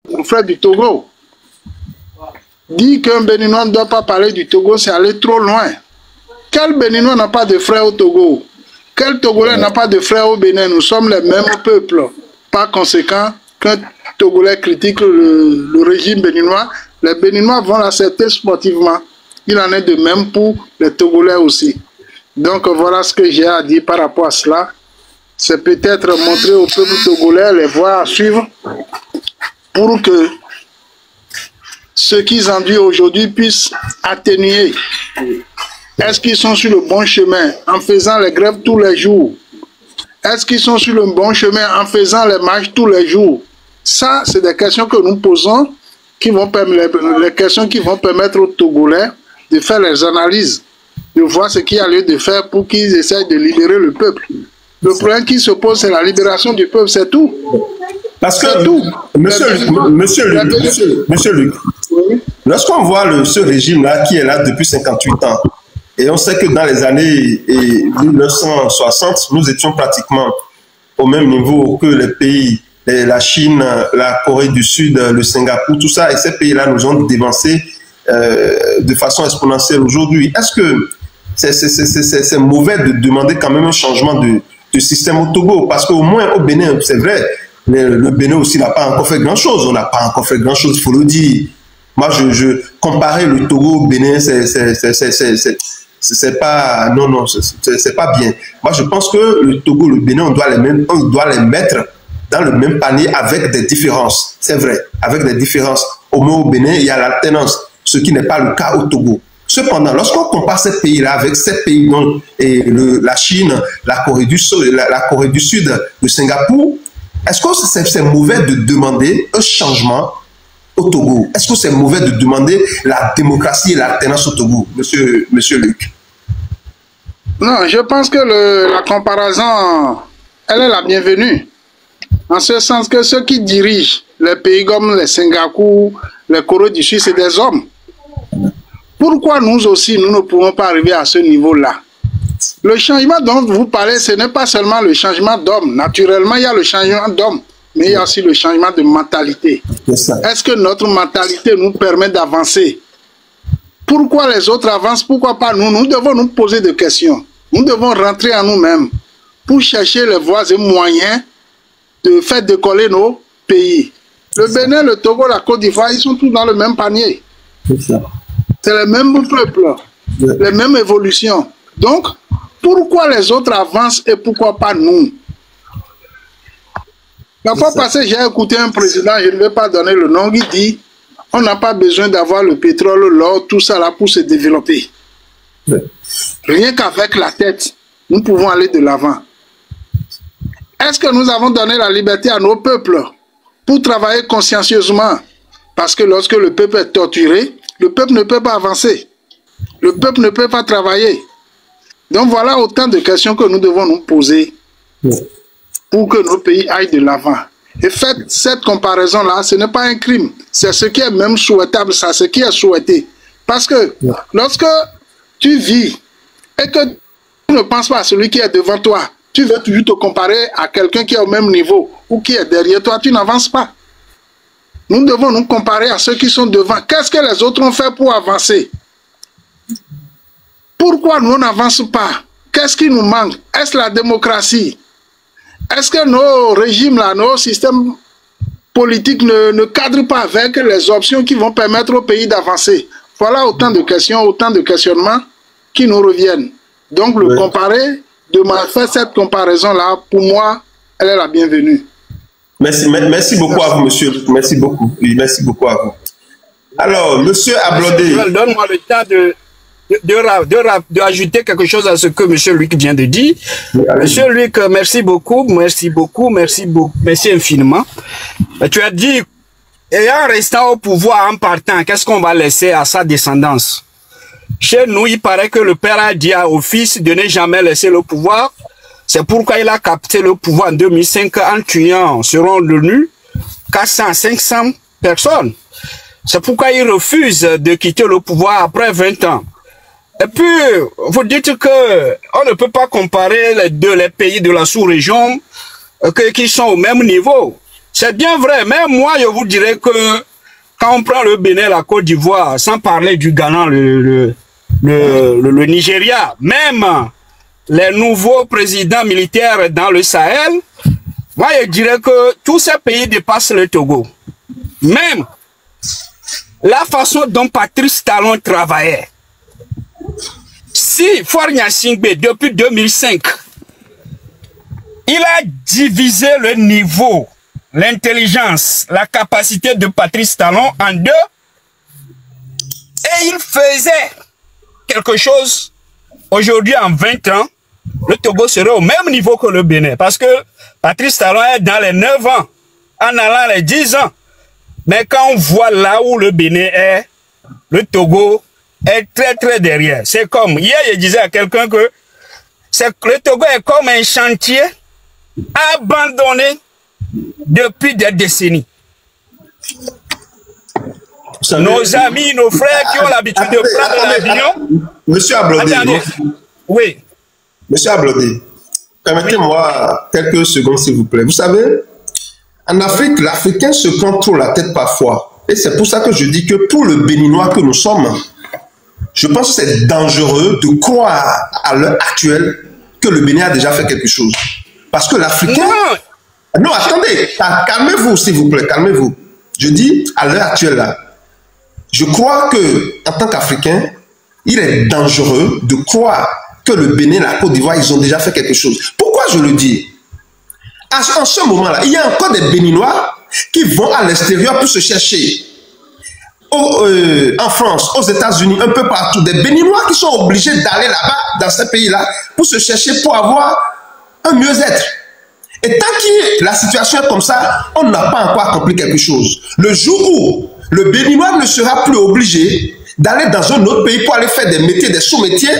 mon frère du Togo. Dire qu'un Béninois ne doit pas parler du Togo, c'est aller trop loin. Quel Béninois n'a pas de frère au Togo? Quel Togolais n'a pas de frère au Bénin? Nous sommes les mêmes peuples. Par conséquent, qu'un Togolais critique le régime béninois, les Béninois vont l'accepter sportivement. Il en est de même pour les Togolais aussi. Donc voilà ce que j'ai à dire par rapport à cela. C'est peut-être montrer au peuple togolais les voies à suivre pour que ce qu'ils enduisent aujourd'hui puissent atténuer. Est-ce qu'ils sont sur le bon chemin en faisant les grèves tous les jours? Est-ce qu'ils sont sur le bon chemin en faisant les marches tous les jours? Ça, c'est des questions que nous posons, les questions qui vont permettre aux Togolais de faire les analyses, de voir ce qu'il y a lieu de faire pour qu'ils essayent de libérer le peuple. Le problème qui se pose, c'est la libération du peuple, c'est tout. Parce que, tout. Monsieur Luc, oui. Lorsqu'on voit ce régime-là qui est là depuis 58 ans, et on sait que dans les années 1960, nous étions pratiquement au même niveau que les pays, la Chine, la Corée du Sud, le Singapour, tout ça, et ces pays-là nous ont dévancés de façon exponentielle aujourd'hui. Est-ce que c'est mauvais de demander quand même un changement de système au Togo? Parce qu'au moins au Bénin, c'est vrai, le Bénin aussi n'a pas encore fait grand-chose. On n'a pas encore fait grand-chose, il faut le dire. Moi, comparer le Togo au Bénin, c'est pas, non, c'est pas bien. Moi, je pense que le Togo, le Bénin, on doit les mettre dans le même panier avec des différences. C'est vrai, avec des différences. Au moins au Bénin, il y a l'alternance, ce qui n'est pas le cas au Togo. Cependant, lorsqu'on compare ces pays-là avec ces pays dont la Chine, la Corée du Sud, le Singapour, est-ce que c'est mauvais de demander un changement au Togo? Est-ce que c'est mauvais de demander la démocratie et l'alternance au Togo, monsieur Luc? Non, je pense que la comparaison, elle est la bienvenue. En ce sens que ceux qui dirigent les pays comme le Singapour, la Corée du Sud, c'est des hommes. Pourquoi nous aussi, nous ne pouvons pas arriver à ce niveau-là? Le changement dont vous parlez, ce n'est pas seulement le changement d'homme. Naturellement, il y a le changement d'homme, mais il y a aussi le changement de mentalité. Est-ce que notre mentalité nous permet d'avancer? Pourquoi les autres avancent? Pourquoi pas nous? Nous devons nous poser des questions. Nous devons rentrer en nous-mêmes pour chercher les voies et moyens de faire décoller nos pays. Le Bénin, le Togo, la Côte d'Ivoire, ils sont tous dans le même panier. C'est les mêmes peuples, les mêmes évolutions. Donc, pourquoi les autres avancent et pourquoi pas nous? La fois passée, j'ai écouté un président, je ne vais pas donner le nom, qui dit on n'a pas besoin d'avoir le pétrole, l'or, tout ça là pour se développer. Rien qu'avec la tête, nous pouvons aller de l'avant. Est-ce que nous avons donné la liberté à nos peuples pour travailler consciencieusement? Parce que lorsque le peuple est torturé, le peuple ne peut pas avancer. Le peuple ne peut pas travailler. Donc voilà autant de questions que nous devons nous poser pour que nos pays aillent de l'avant. Et faites cette comparaison-là, ce n'est pas un crime. C'est ce qui est même souhaitable, ça, ce qui est souhaité. Parce que lorsque tu vis et que tu ne penses pas à celui qui est devant toi, tu veux toujours te comparer à quelqu'un qui est au même niveau ou qui est derrière toi, tu n'avances pas. Nous devons nous comparer à ceux qui sont devant. Qu'est-ce que les autres ont fait pour avancer? Pourquoi nous n'avançons pas? Qu'est-ce qui nous manque? Est-ce la démocratie? Est-ce que nos régimes, là, nos systèmes politiques ne cadrent pas avec les options qui vont permettre au pays d'avancer? Voilà autant de questions, autant de questionnements qui nous reviennent. Donc, le comparer, de faire cette comparaison-là, pour moi, elle est la bienvenue. Merci beaucoup à vous, monsieur. Merci beaucoup. Oui, merci beaucoup à vous. Alors, monsieur Ablodé. Donne-moi le temps d'ajouter quelque chose à ce que monsieur Luc vient de dire. Monsieur Luc, merci beaucoup, merci infiniment. Tu as dit, et en restant au pouvoir, en partant, qu'est-ce qu'on va laisser à sa descendance? Chez nous, il paraît que le père a dit au fils de ne jamais laisser le pouvoir. C'est pourquoi il a capté le pouvoir en 2005 en tuant, selon l'ONU, 400, 500 personnes. C'est pourquoi il refuse de quitter le pouvoir après 20 ans. Et puis, vous dites que on ne peut pas comparer les pays de la sous-région qui sont au même niveau. C'est bien vrai, mais moi, je vous dirais que quand on prend le Bénin, la Côte d'Ivoire, sans parler du Ghana, le Nigeria, même les nouveaux présidents militaires dans le Sahel, moi, je dirais que tous ces pays dépassent le Togo. Même la façon dont Patrice Talon travaillait. Si Faure Gnassingbé, depuis 2005, il a divisé le niveau, l'intelligence, la capacité de Patrice Talon en deux, et il faisait quelque chose. Aujourd'hui, en 20 ans, le Togo serait au même niveau que le Bénin, parce que Patrice Talon est dans les 9 ans, en allant les 10 ans. Mais quand on voit là où le Bénin est, le Togo est très très derrière. C'est comme, hier je disais à quelqu'un que le Togo est comme un chantier abandonné depuis des décennies. Nos amis, nos frères qui ont l'habitude de prendre l'avion. Monsieur Ablodé. Oui. Monsieur Ablodé, permettez-moi quelques secondes s'il vous plaît. Vous savez, en Afrique, l'Africain se prend trop la tête parfois. Et c'est pour ça que je dis que pour le Béninois que nous sommes, je pense que c'est dangereux de croire à l'heure actuelle que le Bénin a déjà fait quelque chose. Parce que l'Africain... Non, attendez, calmez-vous s'il vous plaît, calmez-vous. Je dis à l'heure actuelle là, je crois que en tant qu'Africain, il est dangereux de croire que le Bénin, la Côte d'Ivoire, ils ont déjà fait quelque chose. Pourquoi je le dis? En ce moment-là, il y a encore des Béninois qui vont à l'extérieur pour se chercher. En France, aux États-Unis, un peu partout, des Béninois qui sont obligés d'aller là-bas, dans ces pays-là, pour se chercher, pour avoir un mieux-être. Et tant que la situation est comme ça, on n'a pas encore accompli quelque chose. Le jour où le Béninois ne sera plus obligé d'aller dans un autre pays pour aller faire des métiers, des sous-métiers,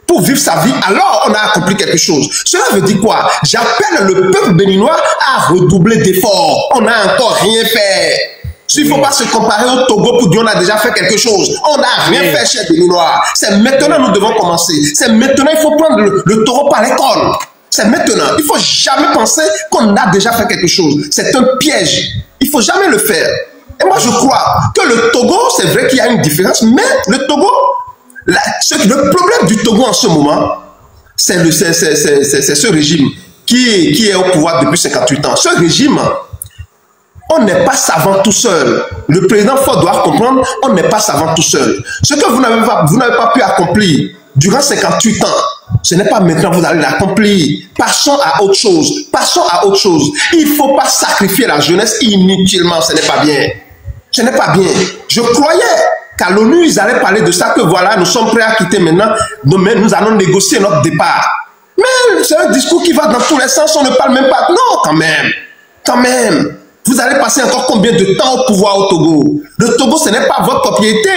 pour vivre sa vie, alors on a accompli quelque chose. Cela veut dire quoi? J'appelle le peuple béninois à redoubler d'efforts. On n'a encore rien fait. Il ne faut pas se comparer au Togo pour dire on a déjà fait quelque chose. On n'a rien fait chez les Béninois. C'est maintenant que nous devons commencer. C'est maintenant, il faut prendre le taureau par les cornes. C'est maintenant. Il ne faut jamais penser qu'on a déjà fait quelque chose. C'est un piège. Il ne faut jamais le faire. Et moi, je crois que le Togo, c'est vrai qu'il y a une différence, mais le Togo, le problème du Togo en ce moment, c'est ce régime qui est au pouvoir depuis 58 ans. Ce régime, on n'est pas savant tout seul. Le président Faure doit comprendre, on n'est pas savant tout seul. Ce que vous n'avez pas pu accomplir durant 58 ans, ce n'est pas maintenant que vous allez l'accomplir. Passons à autre chose. Passons à autre chose. Il ne faut pas sacrifier la jeunesse inutilement. Ce n'est pas bien. Ce n'est pas bien. Je croyais qu'à l'ONU, ils allaient parler de ça, que voilà, nous sommes prêts à quitter maintenant. Mais nous allons négocier notre départ. Mais c'est un discours qui va dans tous les sens. On ne parle même pas. Non, quand même. Quand même. Vous allez passer encore combien de temps au pouvoir au Togo? Le Togo, ce n'est pas votre propriété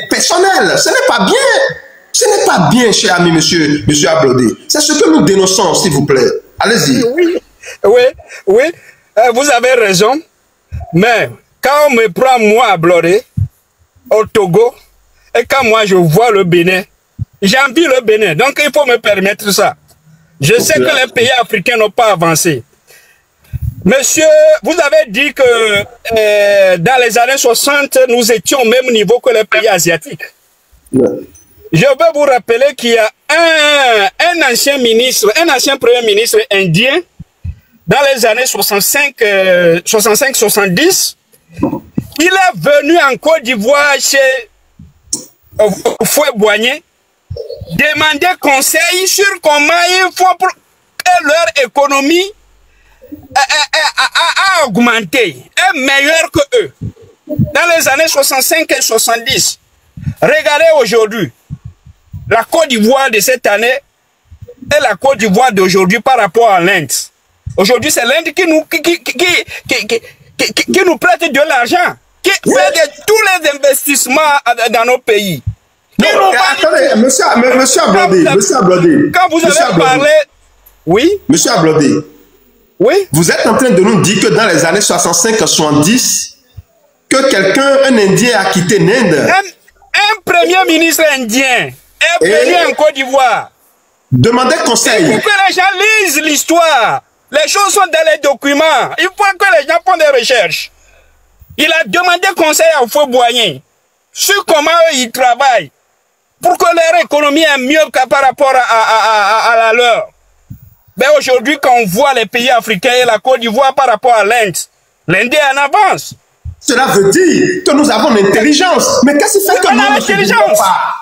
personnelle. Ce n'est pas bien. Ce n'est pas bien, cher ami, monsieur Ablodé. C'est ce que nous dénonçons, s'il vous plaît. Allez-y. Oui. Vous avez raison. Mais quand on me prend, moi, Ablodé, au Togo, et quand moi, je vois le Bénin, j'envie le Bénin. Donc, il faut me permettre ça. Je sais que les pays africains n'ont pas avancé. Monsieur, vous avez dit que dans les années 60, nous étions au même niveau que les pays asiatiques. Ouais. Je veux vous rappeler qu'il y a un ancien ministre, un ancien premier ministre indien, dans les années 65-70, il est venu en Côte d'Ivoire chez Fouet-Boigné, demander conseil sur comment il faut pour que leur économie a augmenté, est meilleure que eux. Dans les années 65 et 70, regardez aujourd'hui, la Côte d'Ivoire de cette année et la Côte d'Ivoire d'aujourd'hui par rapport à l'Inde. Aujourd'hui, c'est l'Inde qui nous prête de l'argent, qui fait tous les investissements dans nos pays. Non, attendez, monsieur Ablodé. Quand vous avez parlé... Oui? Monsieur Ablodé. Oui? Vous êtes en train de nous dire que dans les années 65-70, que quelqu'un, un Indien, a quitté l'Inde. Un premier ministre indien est venu en Côte d'Ivoire. Demandez conseil. Pour que les gens lisent l'histoire. Les choses sont dans les documents. Il faut que les gens font des recherches. Il a demandé conseil à Houphouët-Boigny sur comment ils travaillent pour que leur économie est mieux que par rapport à la leur. Mais aujourd'hui, quand on voit les pays africains et la Côte d'Ivoire par rapport à l'Inde, l'Inde est en avance. Cela veut dire que nous avons l'intelligence. Mais qu'est-ce qui fait que nous ne se développons pas?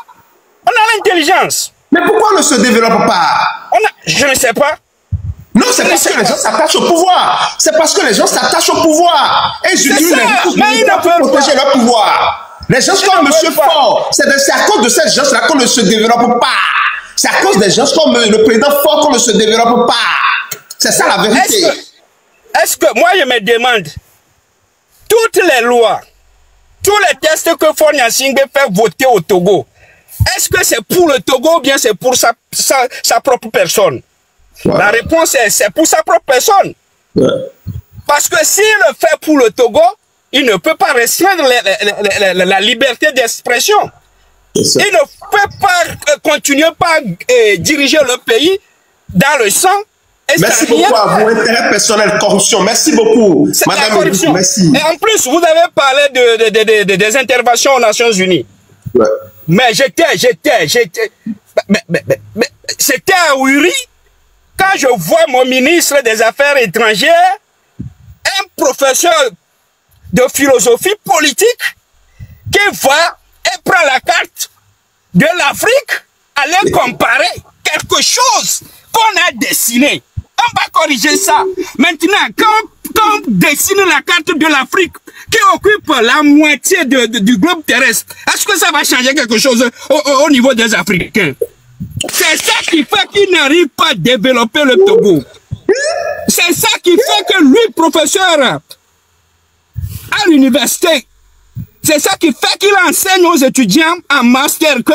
On a l'intelligence. Mais pourquoi on ne se développe pas? Je ne sais pas. Non, c'est parce que les gens s'attachent au pouvoir. C'est parce que les gens s'attachent au pouvoir. Et je dis pour protéger leur pouvoir. Les gens comme M. Faure, c'est à cause de ces gens-là qu'on ne se développe pas. C'est à cause des gens comme le président Faure qu'on ne se développe pas. C'est ça la vérité. Est-ce que moi je me demande, toutes les lois, tous les tests que Faure Gnassingbé fait voter au Togo, est-ce que c'est pour le Togo ou bien c'est pour sa propre personne? Ouais. La réponse est c'est pour sa propre personne. Ouais. Parce que s'il le fait pour le Togo, il ne peut pas restreindre la liberté d'expression. Il ne peut pas continuer par diriger le pays dans le sang. Merci beaucoup à vous, intérêt personnel, corruption. Merci beaucoup, Madame Edith, merci. Et en plus, vous avez parlé des interventions aux Nations Unies. Ouais. Mais c'était à Ouiri. Quand je vois mon ministre des Affaires étrangères, un professeur de philosophie politique, qui va et prend la carte de l'Afrique, aller comparer quelque chose qu'on a dessiné. On va corriger ça. Maintenant, quand on dessine la carte de l'Afrique, qui occupe la moitié du globe terrestre, est-ce que ça va changer quelque chose au niveau des Africains? C'est ça qui fait qu'il n'arrive pas à développer le Togo. C'est ça qui fait que lui, professeur à l'université, c'est ça qui fait qu'il enseigne aux étudiants en master que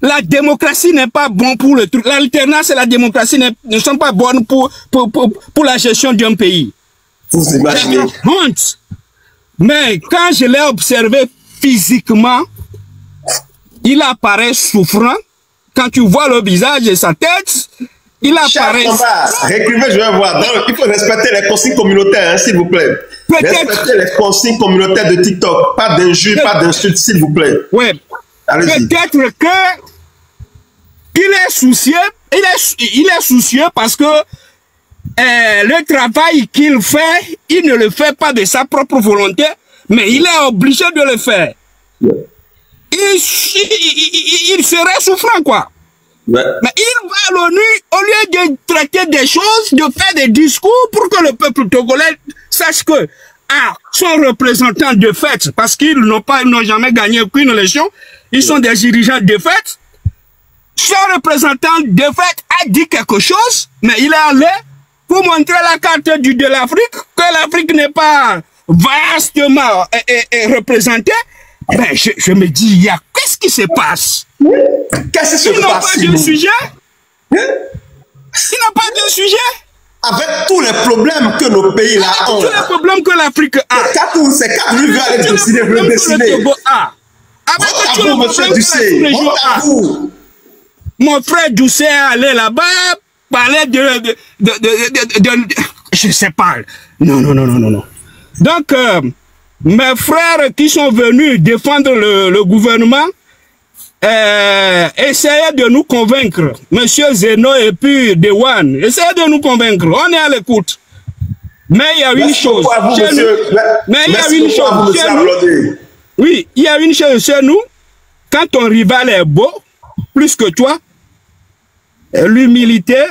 la démocratie n'est pas bonne pour le truc. L'alternance et la démocratie ne sont pas bonnes pour la gestion d'un pays. Vous imaginez? Honte. Mais quand je l'ai observé physiquement, il apparaît souffrant. Quand tu vois le visage et sa tête, il apparaît... Récrivez, je vais voir. Donc, il faut respecter les consignes communautaires, hein, s'il vous plaît. Respectez les consignes communautaires de TikTok. Pas d'injures, pas d'insultes, s'il vous plaît. Oui. Peut-être qu'il est soucieux. Il est soucieux parce que le travail qu'il fait, il ne le fait pas de sa propre volonté, mais il est obligé de le faire. Yeah. Il serait souffrant, quoi. Ouais. Mais il va à l'ONU, au lieu de traiter des choses, de faire des discours pour que le peuple togolais sache que son représentant de fait, parce qu'ils n'ont jamais gagné aucune élection, ils sont des dirigeants de fait. Son représentant de fait a dit quelque chose, mais il est allé pour montrer la carte de l'Afrique, que l'Afrique n'est pas vastement représentée. Ben, je me dis, qu'est-ce qui se passe? Qu'est-ce qui se passe? Ils n'ont pas de sujet? Ils n'ont pas de sujet? Avec tous les problèmes que nos pays là ont. Tous les problèmes que l'Afrique a. C'est 4 lui veut aller décider, veut décider. Avec tous les problèmes que la région a. Mon frère Doucet est allé là-bas, parler je sais pas. Non. Donc, mes frères qui sont venus défendre le gouvernement essayaient de nous convaincre. Monsieur Zeno et puis Dewan, essayaient de nous convaincre. On est à l'écoute. Mais il y a une chose. Oui, il y a une chose chez nous. Quand ton rival est beau, plus que toi, l'humilité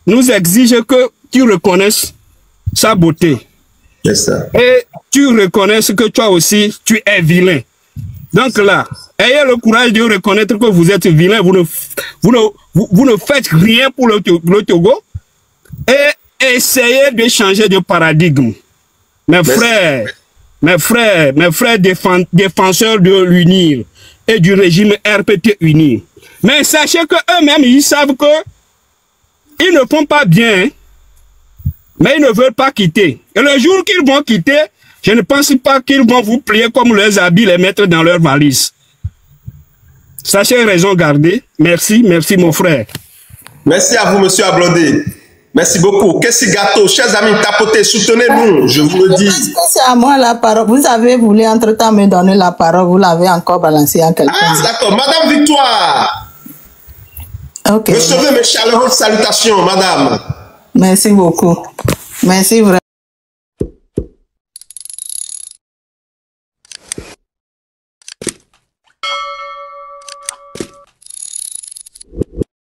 nous exige que tu reconnaisses sa beauté. Yes, sir. Et tu reconnaisses que toi aussi, tu es vilain. Donc là, ayez le courage de reconnaître que vous êtes vilain. Vous ne faites rien pour le Togo. Et essayez de changer de paradigme. Mes frères défenseurs de l'UNIR et du régime RPT UNIR. Mais sachez que eux-mêmes, ils savent que ils ne font pas bien. Mais ils ne veulent pas quitter. Et le jour qu'ils vont quitter, je ne pense pas qu'ils vont vous plier comme leurs habits, les mettre dans leur valise. Sachez raison garder. Merci mon frère. Merci à vous, monsieur Ablondé. Merci beaucoup. Qu'est-ce gâteau, chers amis, tapotez, soutenez-nous, je vous le dis. C'est à moi la parole. Vous avez voulu entre-temps me donner la parole, vous l'avez encore balancé en quelqu'un. Ah, d'accord. Madame Victoire. Ok. Recevez mes chaleureuses salutations, madame. Merci beaucoup. Merci vraiment.